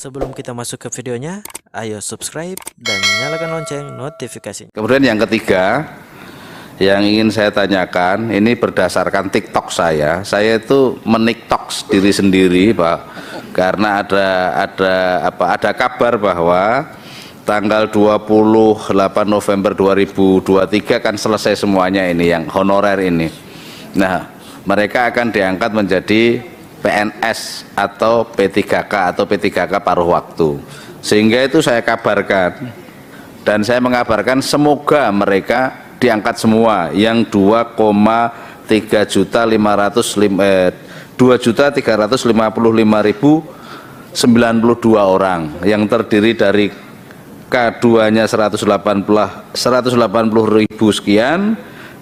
Sebelum kita masuk ke videonya, ayo subscribe dan nyalakan lonceng notifikasi. Kemudian yang ketiga yang ingin saya tanyakan, ini berdasarkan TikTok saya itu meniktoks diri sendiri, Pak, karena ada kabar bahwa tanggal 28 November 2023 kan selesai semuanya ini yang honorer ini. Nah, mereka akan diangkat menjadi PNS atau P3K atau P3K paruh waktu. Sehingga itu saya kabarkan dan saya mengabarkan semoga mereka diangkat semua yang 2.355.092 orang yang terdiri dari K2-nya 180.000 sekian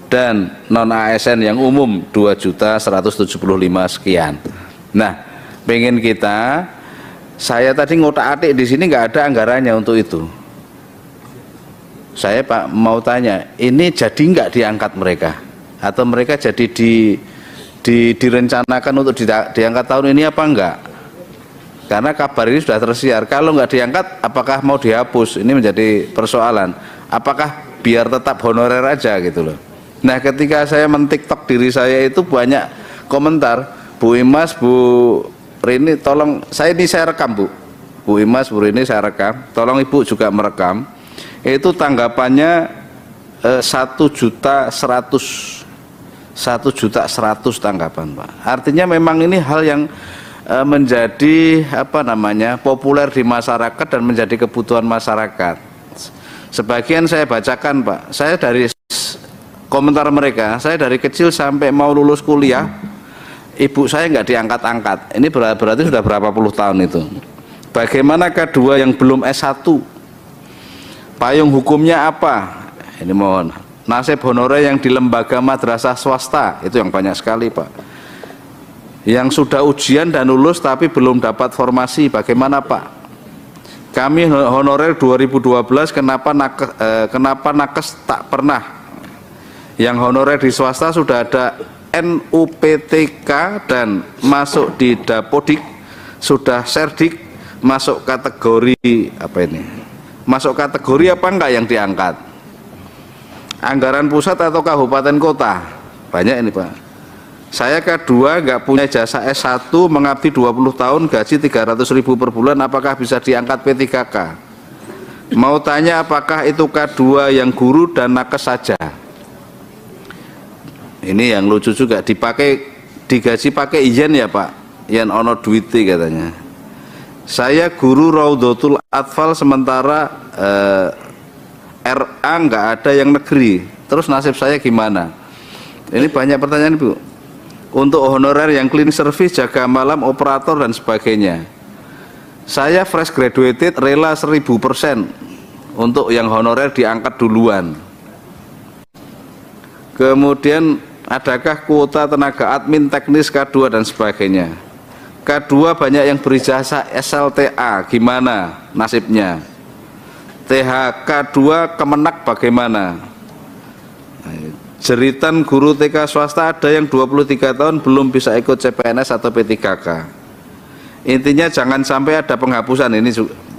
dan non ASN yang umum 2.175 sekian. Nah, pengen saya tadi ngotak-atik di sini nggak ada anggarannya untuk itu. Saya Pak mau tanya, ini jadi nggak diangkat mereka? Atau mereka jadi direncanakan untuk diangkat tahun ini apa enggak? Karena kabar ini sudah tersiar. Kalau nggak diangkat, apakah mau dihapus? Ini menjadi persoalan. Apakah biar tetap honorer aja gitu loh? Nah, ketika saya men-TikTok diri saya itu banyak komentar, Bu Imas, Bu Rini, tolong, saya rekam Bu. Bu Imas, Bu Rini saya rekam, tolong Ibu juga merekam. Itu tanggapannya 1.100.000 tanggapan, Pak. Artinya memang ini hal yang menjadi populer di masyarakat dan menjadi kebutuhan masyarakat. Sebagian saya bacakan, Pak. Saya dari komentar mereka, saya dari kecil sampai mau lulus kuliah, ibu saya nggak diangkat-angkat. Ini berarti sudah berapa puluh tahun itu. Bagaimana K2 yang belum S1? Payung hukumnya apa? Ini mohon. Nasib honorer yang di lembaga madrasah swasta, itu yang banyak sekali, Pak. Yang sudah ujian dan lulus tapi belum dapat formasi, bagaimana, Pak? Kami honorer 2012, kenapa nakes tak pernah? Yang honorer di swasta sudah ada NUPTK dan masuk di Dapodik, sudah Serdik, masuk kategori apa ini? Masuk kategori apa enggak yang diangkat? Anggaran pusat atau kabupaten kota? Banyak ini, Pak. Saya K2 enggak punya jasa S1, mengabdi 20 tahun, gaji 300.000 per bulan, apakah bisa diangkat P3K? Mau tanya apakah itu K2 yang guru dan nakes saja? Ini yang lucu juga, digaji pakai ijen ya, Pak, yang ono duiti katanya. Saya guru Raudhatul Atfal, sementara RA nggak ada yang negeri, terus nasib saya gimana? Ini banyak pertanyaan, Bu. Untuk honorer yang clean service, jaga malam, operator dan sebagainya, saya fresh graduated, rela 1000% untuk yang honorer diangkat duluan. Kemudian adakah kuota tenaga admin, teknis K2 dan sebagainya? K2 banyak yang berijazah SLTA, gimana nasibnya? THK2 Kemenak bagaimana? Jeritan guru TK swasta ada yang 23 tahun belum bisa ikut CPNS atau P3K. Intinya jangan sampai ada penghapusan, ini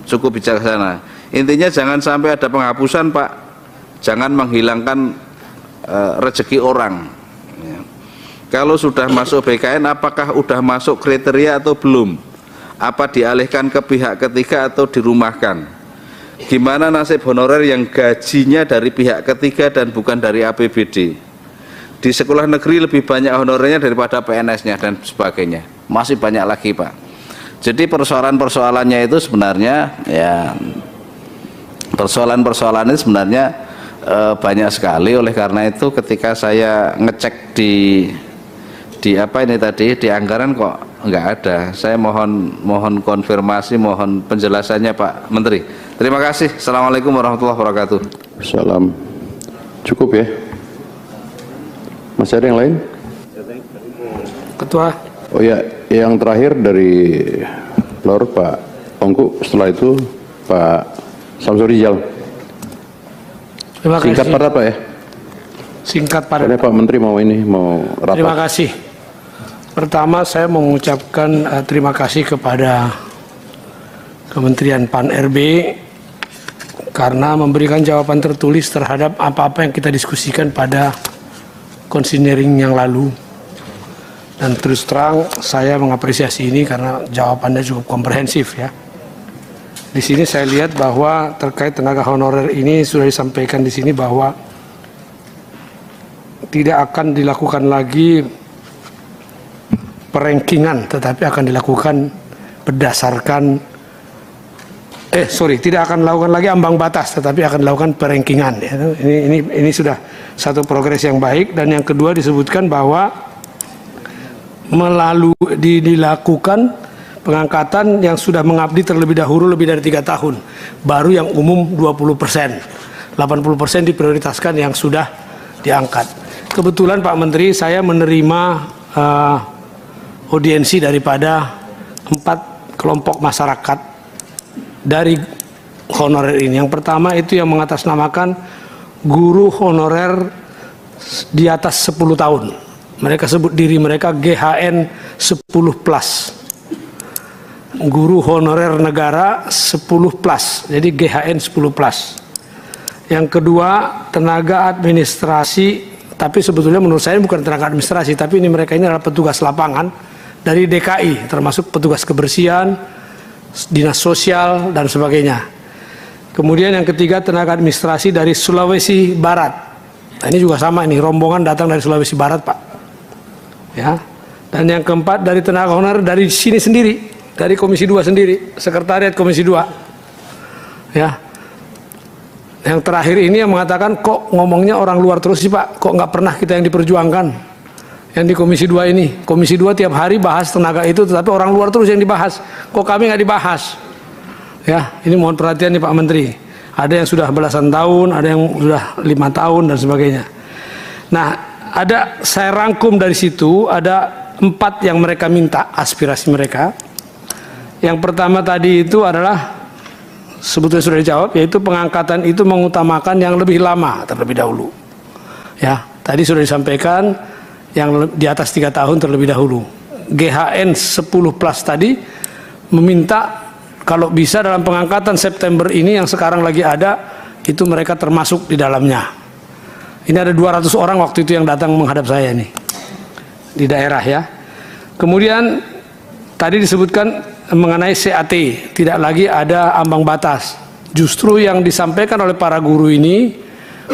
cukup bijaksana. Intinya jangan sampai ada penghapusan, Pak. Jangan menghilangkan rezeki orang. Kalau sudah masuk BKN, apakah sudah masuk kriteria atau belum? Apa dialihkan ke pihak ketiga atau dirumahkan? Gimana nasib honorer yang gajinya dari pihak ketiga dan bukan dari APBD? Di sekolah negeri lebih banyak honorernya daripada PNS-nya dan sebagainya. Masih banyak lagi, Pak. Jadi persoalan-persoalannya itu sebenarnya ya, persoalan-persoalan ini sebenarnya banyak sekali. Oleh karena itu ketika saya ngecek di apa ini tadi, di anggaran kok nggak ada. Saya mohon konfirmasi, mohon penjelasannya, Pak Menteri. Terima kasih. Assalamualaikum warahmatullahi wabarakatuh. Salam. Cukup ya? Masih ada yang lain? Ketua. Oh ya, yang terakhir dari Lord Pak Ongku, setelah itu Pak Samsul Rijal. Terima kasih. Singkat padat, Pak ya? Singkat padat. Karena Pak Menteri mau rapat. Terima kasih. Pertama saya mengucapkan terima kasih kepada Kementerian Pan-RB karena memberikan jawaban tertulis terhadap apa-apa yang kita diskusikan pada konsinyering yang lalu. Dan terus terang saya mengapresiasi ini karena jawabannya cukup komprehensif ya. Di sini saya lihat bahwa terkait tenaga honorer ini sudah disampaikan di sini bahwa tidak akan dilakukan lagi perankingan, tetapi akan dilakukan berdasarkan tidak akan dilakukan lagi ambang batas, tetapi akan dilakukan perankingan. Ya. Ini sudah satu progres yang baik. Dan yang kedua disebutkan bahwa dilakukan pengangkatan yang sudah mengabdi terlebih dahulu lebih dari 3 tahun, baru yang umum 20%, 80% diprioritaskan yang sudah diangkat. Kebetulan Pak Menteri, saya menerima audiensi daripada 4 kelompok masyarakat dari honorer ini. Yang pertama itu yang mengatasnamakan guru honorer di atas 10 tahun. Mereka sebut diri mereka GHN 10+. Guru honorer negara 10+. Jadi GHN 10+. Yang kedua, tenaga administrasi, tapi sebetulnya menurut saya bukan tenaga administrasi, tapi mereka ini adalah petugas lapangan dari DKI, termasuk petugas kebersihan, dinas sosial, dan sebagainya. Kemudian yang ketiga, tenaga administrasi dari Sulawesi Barat. Nah, ini juga sama, ini rombongan datang dari Sulawesi Barat, Pak. Ya. Dan yang keempat, dari tenaga honorer dari sini sendiri, dari Komisi 2 sendiri, Sekretariat Komisi 2. Ya. Yang terakhir ini yang mengatakan, kok ngomongnya orang luar terus sih Pak, kok nggak pernah kita yang diperjuangkan, yang di Komisi 2 ini. Komisi 2 tiap hari bahas tenaga itu, tetapi orang luar terus yang dibahas, kok kami nggak dibahas. Ya, ini mohon perhatian nih Pak Menteri. Ada yang sudah belasan tahun, ada yang sudah 5 tahun dan sebagainya. Nah, saya rangkum dari situ, ada 4 yang mereka minta, aspirasi mereka. Yang pertama tadi itu adalah sebetulnya sudah dijawab, yaitu pengangkatan itu mengutamakan yang lebih lama terlebih dahulu. Ya, tadi sudah disampaikan yang di atas 3 tahun terlebih dahulu. GHN 10+ tadi meminta kalau bisa dalam pengangkatan September ini yang sekarang lagi ada, itu mereka termasuk di dalamnya. Ini ada 200 orang waktu itu yang datang menghadap saya nih di daerah ya. Kemudian tadi disebutkan mengenai CAT, tidak lagi ada ambang batas. Justru yang disampaikan oleh para guru ini,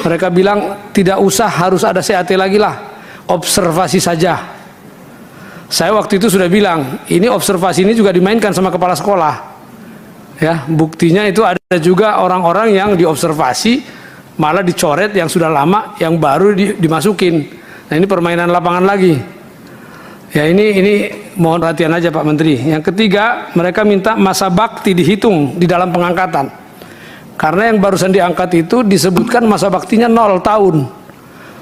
mereka bilang tidak usah harus ada CAT lagi lah, observasi saja. Saya waktu itu sudah bilang, ini observasi ini juga dimainkan sama kepala sekolah. Ya, buktinya itu ada juga orang-orang yang diobservasi malah dicoret yang sudah lama, yang baru dimasukin. Nah, ini permainan lapangan lagi. Ya, ini mohon perhatian aja Pak Menteri. Yang ketiga, mereka minta masa bakti dihitung di dalam pengangkatan. Karena yang barusan diangkat itu disebutkan masa baktinya 0 tahun.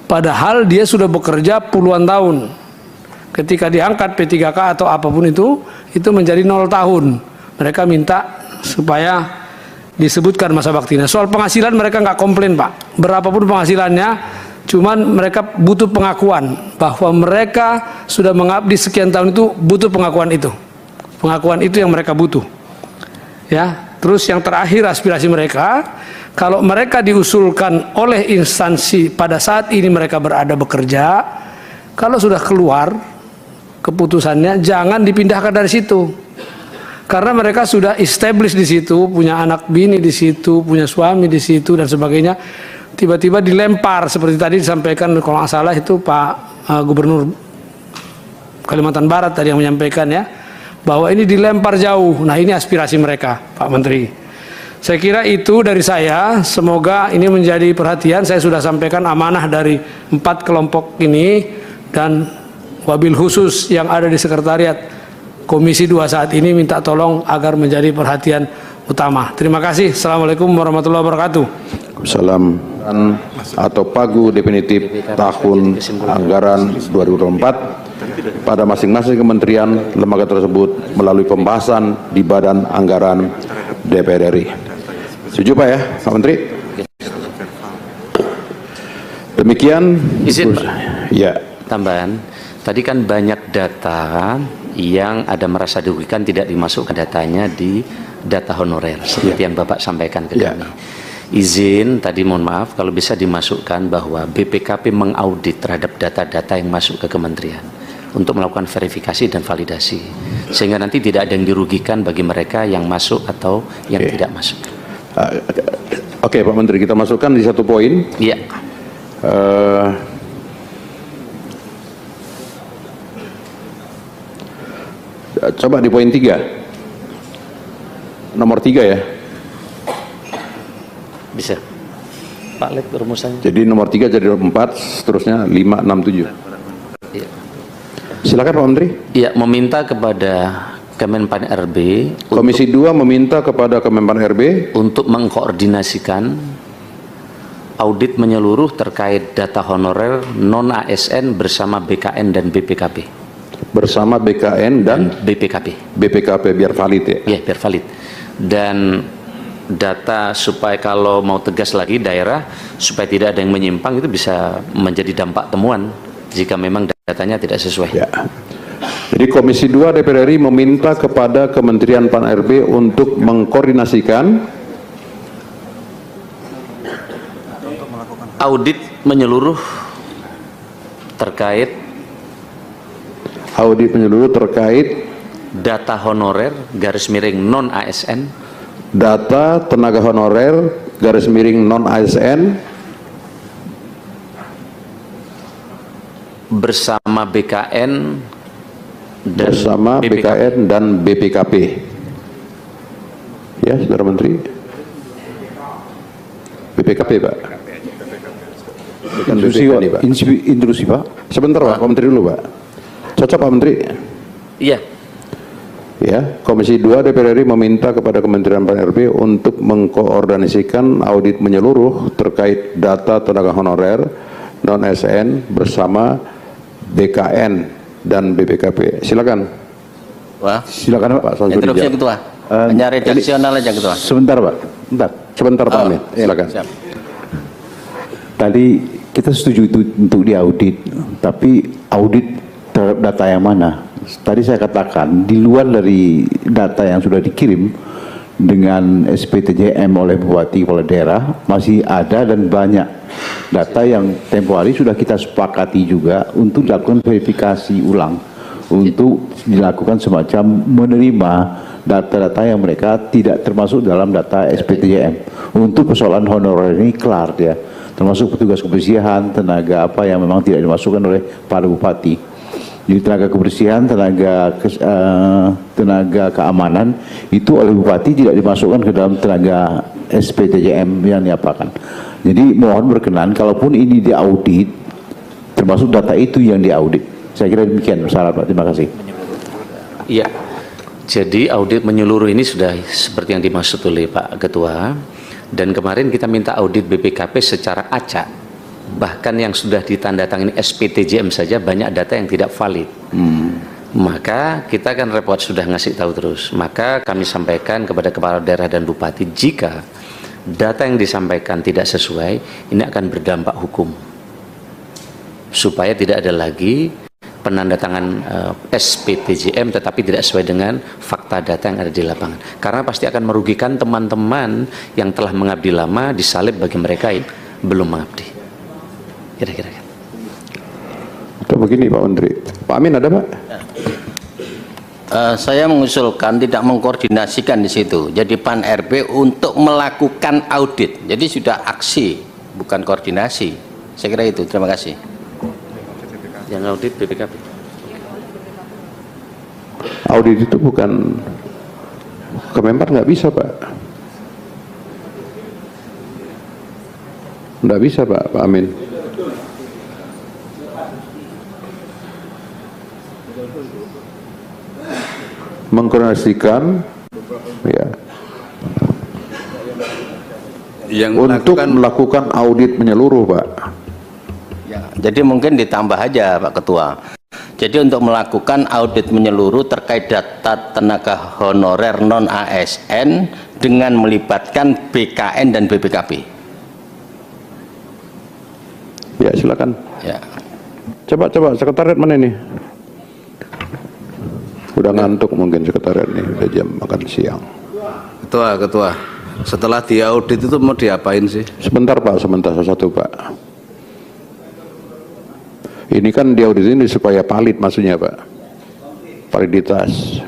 Padahal dia sudah bekerja puluhan tahun. Ketika diangkat P3K atau apapun itu menjadi 0 tahun. Mereka minta supaya disebutkan masa baktinya. Soal penghasilan mereka nggak komplain Pak. Berapapun penghasilannya, cuman mereka butuh pengakuan bahwa mereka sudah mengabdi sekian tahun, itu butuh pengakuan itu. Pengakuan itu yang mereka butuh. Ya, terus yang terakhir aspirasi mereka, kalau mereka diusulkan oleh instansi pada saat ini mereka berada bekerja, kalau sudah keluar keputusannya jangan dipindahkan dari situ. Karena mereka sudah establish di situ, punya anak bini di situ, punya suami di situ dan sebagainya. Tiba-tiba dilempar seperti tadi disampaikan kalau nggak salah itu Pak Gubernur Kalimantan Barat tadi yang menyampaikan ya, bahwa ini dilempar jauh. Nah, ini aspirasi mereka Pak Menteri. Saya kira itu dari saya. Semoga ini menjadi perhatian. Saya sudah sampaikan amanah dari 4 kelompok ini, dan wabil khusus yang ada di sekretariat Komisi 2 saat ini minta tolong agar menjadi perhatian utama. Terima kasih. Assalamualaikum warahmatullahi wabarakatuh. Salam atau pagu definitif tahun anggaran 2024 pada masing-masing kementerian lembaga tersebut melalui pembahasan di Badan Anggaran DPR RI. Setuju Pak ya, Pak Menteri? Demikian. Izin Pak. Ya. Tambahan. Tadi kan banyak data yang ada merasa dirugikan tidak dimasukkan datanya di data honorer seperti yang Bapak sampaikan ke kami. Izin tadi mohon maaf kalau bisa dimasukkan bahwa BPKP mengaudit terhadap data-data yang masuk ke kementerian untuk melakukan verifikasi dan validasi sehingga nanti tidak ada yang dirugikan bagi mereka yang masuk atau yang tidak masuk. Oke, Pak Menteri, kita masukkan di satu poin. Iya. Coba di poin 3, nomor 3 ya. Bisa. Pak Lek rumusannya. Jadi nomor 3 jadi 4, seterusnya 5, 6, 7. Iya. Silakan Pak Menteri. Iya, meminta kepada Kemenpan RB Komisi 2 meminta kepada Kemenpan RB untuk mengkoordinasikan audit menyeluruh terkait data honorer non-ASN bersama BKN dan BPKP. bersama BKN dan BPKP. BPKP biar valid ya. Ya, biar valid. Dan data supaya kalau mau tegas lagi daerah supaya tidak ada yang menyimpang itu bisa menjadi dampak temuan jika memang datanya tidak sesuai. Ya. Jadi Komisi 2 DPR RI meminta kepada Kementerian Pan RB untuk mengkoordinasikan audit menyeluruh terkait data honorer _ non ASN, data tenaga honorer _ non ASN bersama BKN dan BKN dan BPKP. Ya, Saudara Menteri. BPKP, Pak. Bukan BPKP, Pak. Intrusi, Pak. Sebentar, Pak. Menteri dulu, Pak. Cocok, Pak Menteri? iya. Ya, Komisi 2 DPR RI meminta kepada Kementerian Pan RB untuk mengkoordinasikan audit menyeluruh terkait data tenaga honorer non ASN bersama BKN dan BPKP. Silakan. Wah, silakan Pak. Interupsi Ketua. Hanya redaksional aja Ketua. Sebentar Pak. Sebentar Pak Amin. Silakan. Siap. Tadi kita setuju itu untuk diaudit, tapi audit terhadap data yang mana? Tadi saya katakan di luar dari data yang sudah dikirim dengan SPTJM oleh Bupati Kepala Daerah masih ada dan banyak data yang tempo hari sudah kita sepakati juga untuk dilakukan verifikasi ulang untuk dilakukan semacam menerima data-data yang mereka tidak termasuk dalam data SPTJM. Untuk persoalan honorer ini kelar ya, termasuk petugas kebersihan, tenaga apa yang memang tidak dimasukkan oleh para bupati. Jadi tenaga kebersihan, tenaga keamanan itu oleh bupati tidak dimasukkan ke dalam tenaga SPTJM yang diapakan. Jadi mohon berkenan kalaupun ini diaudit termasuk data itu yang diaudit. Saya kira demikian syarat Pak. Terima kasih. Iya. Jadi audit menyeluruh ini sudah seperti yang dimaksud oleh Pak Ketua, dan kemarin kita minta audit BPKP secara acak. Bahkan yang sudah ditandatangani SPTJM saja banyak data yang tidak valid. Maka kita kan repot sudah ngasih tahu terus. Maka kami sampaikan kepada kepala daerah dan bupati, jika data yang disampaikan tidak sesuai, ini akan berdampak hukum. Supaya tidak ada lagi penandatangan SPTJM tetapi tidak sesuai dengan fakta data yang ada di lapangan. Karena pasti akan merugikan teman-teman yang telah mengabdi lama disalib bagi mereka yang belum mengabdi. Kira-kira. Atau begini Pak Menteri. Pak Amin ada Pak? Saya mengusulkan tidak mengkoordinasikan di situ. Jadi Pan RB untuk melakukan audit. Jadi sudah aksi, bukan koordinasi. Saya kira itu. Terima kasih. Yang audit BPKP. Audit itu bukan Kemenpan, nggak bisa Pak. Nggak bisa Pak Amin. Mengkoordinasikan ya Yang untuk melakukan audit menyeluruh Pak. Ya, jadi mungkin ditambah aja Pak Ketua. Jadi untuk melakukan audit menyeluruh terkait data tenaga honorer non ASN dengan melibatkan BKN dan BPKP. Ya silakan. Ya. Coba sekretariat mana ini? Udah ngantuk mungkin sekretariat nih, udah jam makan siang. Ketua, setelah diaudit itu mau diapain sih? Sebentar Pak, sebentar satu Pak. Ini kan diaudit ini supaya valid maksudnya Pak. Validitas.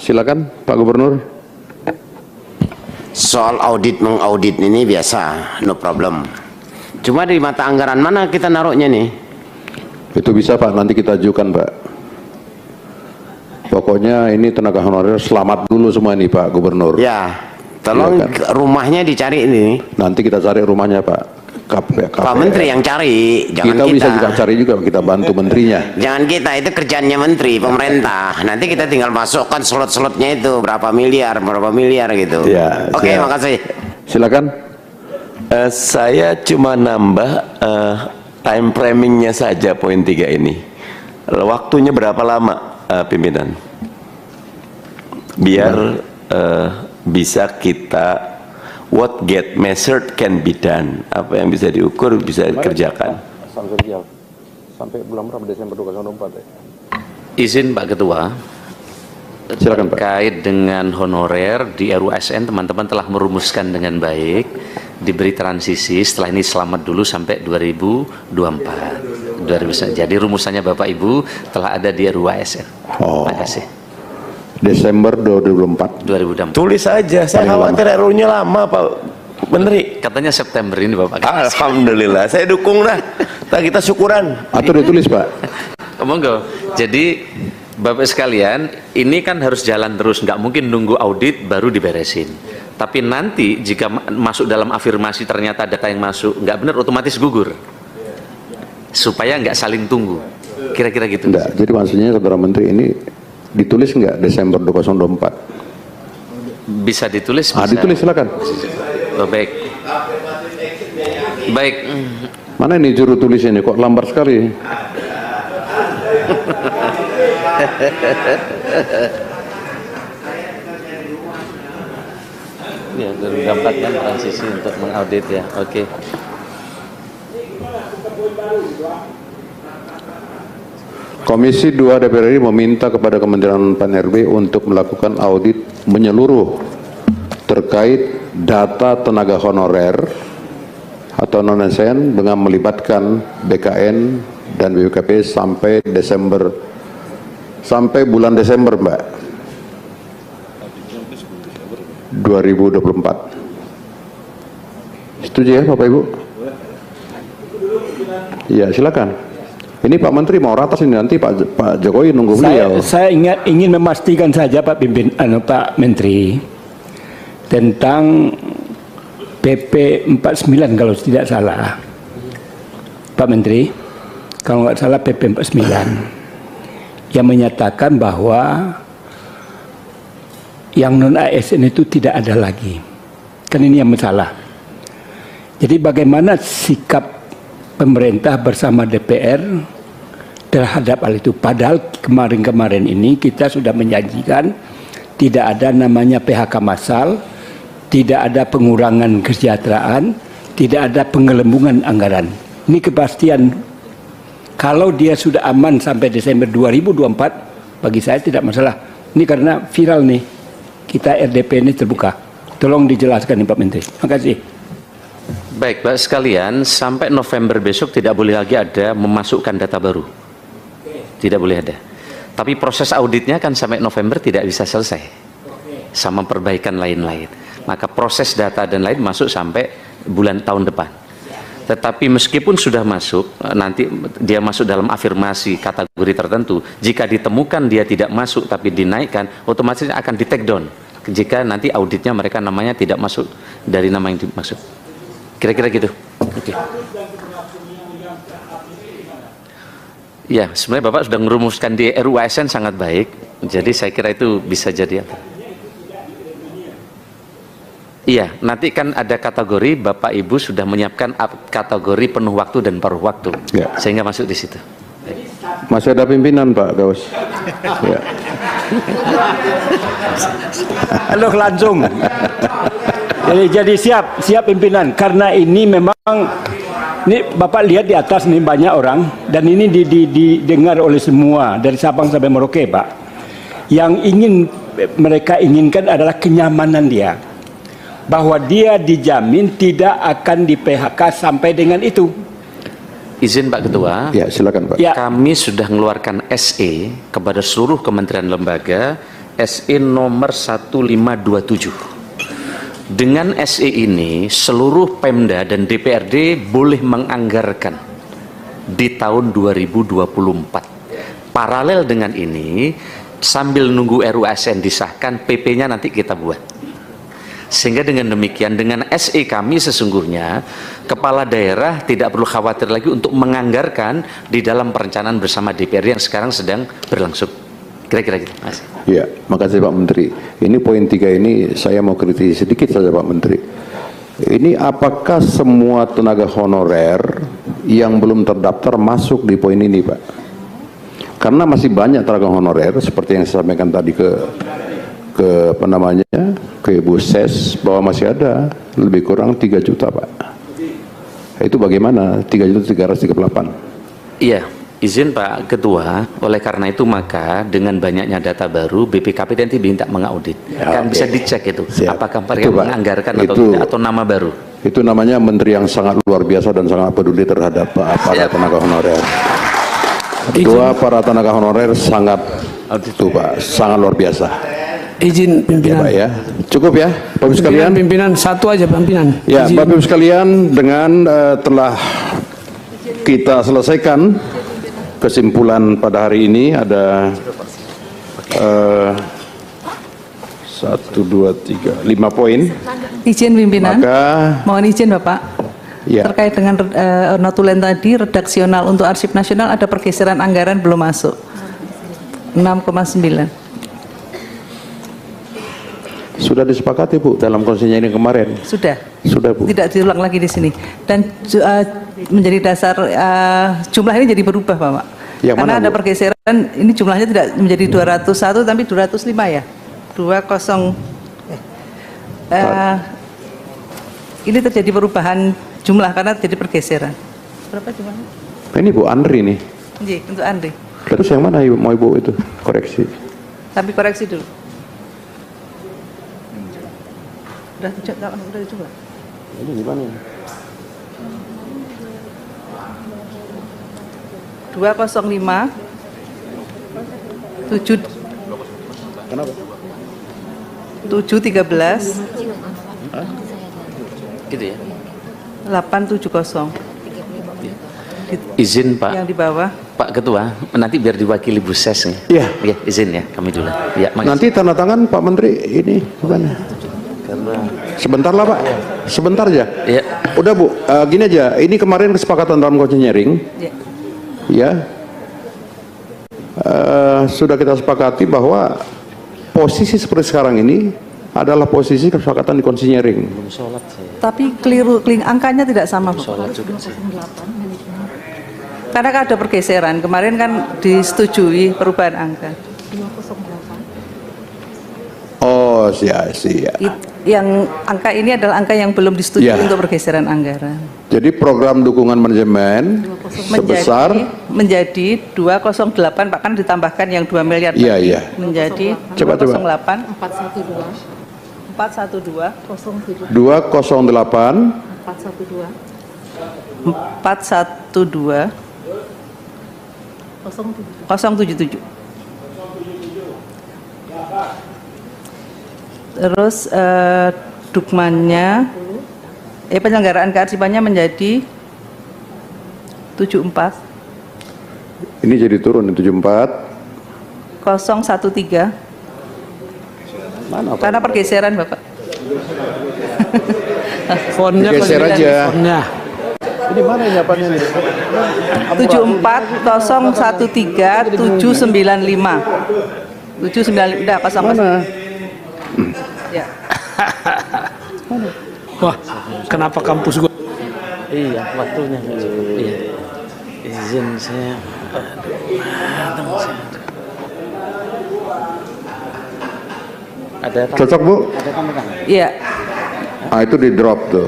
Silakan Pak Gubernur. Soal audit mengaudit ini biasa, no problem. Cuma di mata anggaran mana kita naruhnya nih? Itu bisa Pak, nanti kita ajukan Pak. Pokoknya ini tenaga honorer selamat dulu semua ini Pak Gubernur. Ya, tolong Iya kan? rumahnya dicari ini. Nanti kita cari rumahnya Pak. Pak Menteri yang cari, jangan kita. kita. Bisa juga cari juga, kita bantu menterinya. Jangan kita, itu kerjaannya menteri, pemerintah. Nanti kita tinggal masukkan slot-slotnya itu berapa miliar gitu. Ya, Oke, siap. makasih. Silakan. Saya cuma nambah time framingnya saja poin 3 ini. Waktunya berapa lama pimpinan? Biar bisa kita what get measured can be done. Apa yang bisa diukur bisa dikerjakan. Sampai bulan berapa Desember 2024 ya? Izin Pak Ketua, Silakan Pak. terkait dengan honorer di RUASN teman-teman telah merumuskan dengan baik, diberi transisi, setelah ini selamat dulu sampai 2024. Jadi rumusannya Bapak Ibu telah ada di RUASN. Oh. Terima kasih. Desember 2024. 2024. Tulis aja, saya khawatir RU-nya lama Pak Menteri. Katanya September ini Bapak. Alhamdulillah, saya dukung dah. Nah, kita syukuran. Atau ditulis Pak. Monggo. Jadi Bapak sekalian, ini kan harus jalan terus, nggak mungkin nunggu audit baru diberesin. Tapi nanti jika masuk dalam afirmasi ternyata data yang masuk nggak benar, otomatis gugur. Supaya nggak saling tunggu. Kira-kira gitu. Enggak, jadi maksudnya Saudara Menteri ini ditulis enggak Desember 2024? Bisa ditulis? Bisa. Ditulis silakan. Oh, baik. Baik. Mana ini juru tulis ini kok lambat sekali? Ya, 2024 kan transisi untuk mengaudit ya. Oke. Komisi 2 DPR RI meminta kepada Kementerian PAN-RB untuk melakukan audit menyeluruh terkait data tenaga honorer atau non-ASN dengan melibatkan BKN dan BPKP sampai bulan Desember Mbak 2024. Setuju ya Bapak Ibu? Ya silakan. Ini Pak Menteri mau ratas ini, nanti Pak Jokowi nunggu beliau. Saya ingin memastikan saja Pak Menteri tentang PP 49 kalau tidak salah. Pak Menteri, kalau nggak salah PP 49 yang menyatakan bahwa yang non ASN itu tidak ada lagi. Kan ini yang masalah. Jadi bagaimana sikap pemerintah bersama DPR terhadap hal itu? Padahal kemarin-kemarin ini kita sudah menjanjikan tidak ada namanya PHK massal, tidak ada pengurangan kesejahteraan, tidak ada penggelembungan anggaran. Ini kepastian. Kalau dia sudah aman sampai Desember 2024, bagi saya tidak masalah. Ini karena viral nih, kita RDP ini terbuka. Tolong dijelaskan nih Pak Menteri. Terima kasih. Baik, Pak sekalian, sampai November besok tidak boleh lagi ada memasukkan data baru. Tidak boleh ada. Tapi proses auditnya kan sampai November tidak bisa selesai. Sama perbaikan lain-lain. Maka proses data dan lain masuk sampai bulan tahun depan. Tetapi meskipun sudah masuk, nanti dia masuk dalam afirmasi kategori tertentu, jika ditemukan dia tidak masuk tapi dinaikkan, otomatis akan di take down. Jika nanti auditnya mereka namanya tidak masuk dari nama yang dimaksud. Kira-kira gitu. Oke. Ya, sebenarnya Bapak sudah merumuskan di RUASN sangat baik. Jadi saya kira itu bisa jadi apa? Iya, nanti kan ada kategori Bapak Ibu sudah menyiapkan kategori penuh waktu dan paruh waktu. Ya. Sehingga masuk di situ. Masih ada pimpinan Pak Gaus. Ya. Halo langsung. Jadi siap pimpinan, karena ini memang ini Bapak lihat di atas nih banyak orang dan ini didengar oleh semua dari Sabang sampai Merauke Pak. Yang mereka inginkan adalah kenyamanan dia, bahwa dia dijamin tidak akan di PHK sampai dengan itu. Izin Pak Ketua, Ya, silakan Pak. Ya. kami sudah mengeluarkan SE kepada seluruh kementerian lembaga, SE nomor 1527. Dengan SE ini, seluruh Pemda dan DPRD boleh menganggarkan di tahun 2024. Paralel dengan ini, sambil nunggu RUASN disahkan, PP-nya nanti kita buat. Sehingga dengan demikian, dengan SE kami sesungguhnya kepala daerah tidak perlu khawatir lagi untuk menganggarkan di dalam perencanaan bersama DPRD yang sekarang sedang berlangsung. Kira-kira gitu, Mas. Ya, makasih Pak Menteri. Ini poin 3 ini saya mau kritisi sedikit saja Pak Menteri. Ini apakah semua tenaga honorer yang belum terdaftar masuk di poin ini Pak? Karena masih banyak tenaga honorer seperti yang saya sampaikan tadi ke apa namanya, ke Ibu Ses, bahwa masih ada lebih kurang 3 juta Pak. Itu bagaimana? 3.338. Iya, izin Pak Ketua, oleh karena itu maka dengan banyaknya data baru, BPKP nanti minta mengaudit. Ya, kan oke. bisa dicek itu, Siap. apakah mereka Itu, Pak. menganggarkan atau Itu- tidak, atau nama baru. Itu namanya menteri yang sangat luar biasa dan sangat peduli terhadap para tenaga honorer. Ketua para tenaga honorer sangat itu Pak, sangat luar biasa. Izin Ya pimpinan. Pak ya. Cukup ya, Bapak Ibu sekalian. Pimpinan satu aja pimpinan. Ya, Izin. Bapak Ibu sekalian, dengan telah kita selesaikan kesimpulan pada hari ini ada 1, 2, 3, 5 poin. Izin pimpinan, Maka mohon izin Bapak. ya, Terkait dengan notulen tadi, redaksional untuk arsip nasional ada pergeseran anggaran belum masuk. 6,9. sudah disepakati Bu dalam konsinyering kemarin. Sudah. Sudah Bu. Tidak diulang lagi di sini. Dan menjadi dasar jumlah ini jadi berubah Bapak. Yang Karena mana, ada Bu? pergeseran, ini jumlahnya tidak menjadi 201 tapi 205 ya. 20 ini terjadi perubahan jumlah karena terjadi pergeseran. Berapa jumlahnya? Ini Bu Andri nih. Iya, untuk Andri. Terus yang mana mau Ibu itu koreksi? Tapi koreksi dulu. Udah coba. Ini gimana? 205 7 Kenapa? 713 Gitu ya. 870 Izin Pak, yang di bawah. Pak Ketua, nanti biar diwakili Bu Ses nih. Iya. Ya, izin ya, kami dulu. Ya, makasih. Nanti tanda tangan Pak Menteri ini gimana? Sebentar lah Pak, sebentar aja. Ya. Udah Bu, gini aja. Ini kemarin kesepakatan dalam konsinyering, Ya. ya. Sudah kita sepakati bahwa posisi seperti sekarang ini adalah posisi kesepakatan di konsinyering. Tapi keliru, angkanya tidak sama Pak. Karena kan ada pergeseran. Kemarin kan disetujui perubahan angka. Oh, siap. Yang angka ini adalah angka yang belum disetujui Ya. untuk pergeseran anggaran. Jadi program dukungan manajemen sebesar menjadi 208 Pak, kan ditambahkan yang 2 miliar Iya, tadi. iya. Menjadi Coba. 208 412 412 208 412 077. Terus dukmannya penyelenggaraan kearsipannya menjadi 74 ini jadi turun 74 013 mana Pak? karena pergeseran Bapak. Fontnya Geser aja. Fontnya. Ini mana ini apanya nih? 74013 795 udah kosong. Mana? Ya. Wah, kenapa kampus gua? Iya, waktunya. Iya. Izin saya. Ada Cocok Bu? Iya. Itu di drop tuh.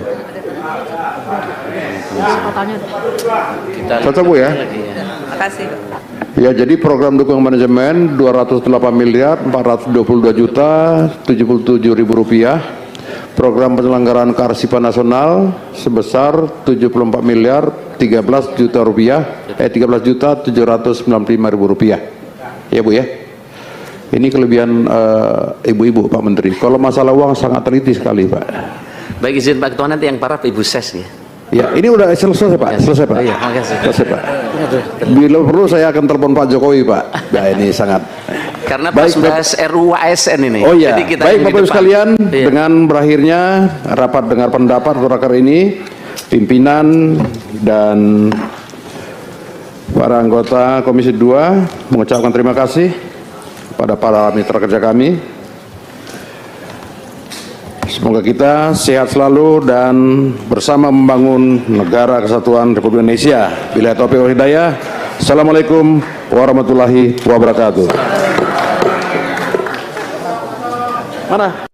kita Cocok Bu ya? lagi ya. Makasih. Ya, jadi program dukung manajemen 208 miliar 422 juta 77 ribu rupiah. Program penyelenggaraan kearsipan nasional sebesar 74 miliar 13 juta rupiah, 13 juta 795 ribu rupiah. Ya Bu ya. Ini kelebihan ibu-ibu Pak Menteri. Kalau masalah uang sangat teliti sekali Pak. Baik, izin Pak Ketua, nanti yang paraf Ibu Ses ya. Ya, ini udah selesai Pak, selesai Pak. Iya, makasih. Selesai Pak. Bila perlu saya akan telepon Pak Jokowi Pak. Nah ini sangat. Karena Pak sudah RUU ASN ini. Oh iya. Jadi kita Baik Bapak Ibu sekalian, Iya. dengan berakhirnya rapat dengar pendapat atau raker ini, pimpinan dan para anggota Komisi 2 mengucapkan terima kasih kepada para mitra kerja kami. Semoga kita sehat selalu dan bersama membangun negara kesatuan Republik Indonesia. Billahi taufiq wal hidayah. Assalamualaikum warahmatullahi wabarakatuh. Mana?